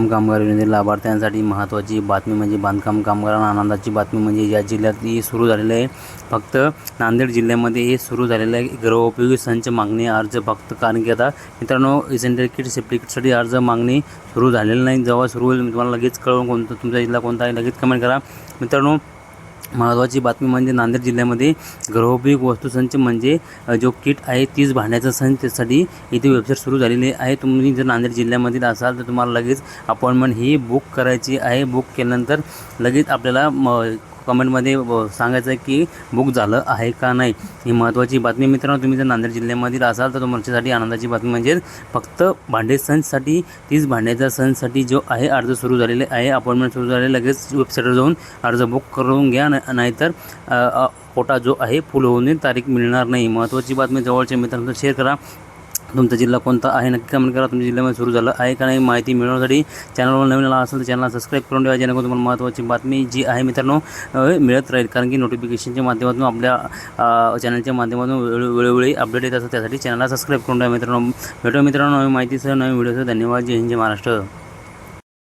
कामगार योजनेतील लाभार्थ्यांसाठी महत्त्वाची बातमी म्हणजे बांधकाम कामगारांना आनंदाची बातमी म्हणजे या जिल्ह्यात ही सुरू झालेलं आहे. फक्त नांदेड जिल्ह्यामध्ये हे सुरू झालेलं आहे. गृहोपयोगी संच मागणी अर्ज फक्त कारण की आता मित्रांनो इसेंशियल किट सेफ्टी किटसाठी अर्ज मागणी सुरू झालेलं नाही. जेव्हा सुरू होईल तुम्हाला लगेच कळवून कोणतं तुमचा जिल्हा कोणता आहे लगेच कमेंट करा. मित्रांनो महत्त्वाची बातमी म्हणजे नांदेड जिल्ह्यामध्ये गृहोपयोगी वस्तूसंच म्हणजे जो किट आहे 30 भांड्याचा संच त्यासाठी इथे वेबसाईट सुरू झालेली आहे. तुम्ही जर नांदेड जिल्ह्यामधील असाल तर तुम्हाला लगेच अपॉइंटमेंट ही बुक करायची आहे. बुक केल्यानंतर लगेच आपल्याला कमेंटमध्ये सांगायचं आहे की बुक झालं आहे का नाही. ही महत्त्वाची बातमी मित्रांनो. तुम्ही जर नांदेड जिल्ह्यामधील असाल तर तुमच्यासाठी आनंदाची बातमी म्हणजे फक्त भांडे संचसाठी 30 भांड्याचा संचसाठी जो आहे अर्ज सुरू झालेले आहे. अपॉइंटमेंट सुरू झाले. लगेच वेबसाईटवर जाऊन अर्ज बुक करून घ्या नाहीतर कोटा जो आहे फुल होऊन तारीख मिळणार नाही. महत्त्वाची बातमी जवळच्या मित्रांना शेअर करा. तुमचा जिल्हा कोणता आहे नक्की कमेंट करा. तुमच्या जिल्ह्यामध्ये सुरू झालं आहे का नाही माहिती मिळवण्यासाठी चॅनलवर नवीन आला असेल तर चॅनलला सबस्क्राईब करून ठेवा जेणेकरून तुम्हाला महत्त्वाची बातमी जी आहे मित्रांनो मिळत राहील. कारण की नोटिफिकेशनच्या माध्यमातून आपल्या चॅनलच्या माध्यमातून वेळोवेळी अपडेट येत असतात. त्यासाठी चॅनलला सबस्क्राईब करून ठेवा मित्रांनो. भेटूया मित्रांनो नवीन माहितीसह नवीन व्हिडिओसह. धन्यवाद. जय हिंद जय महाराष्ट्र.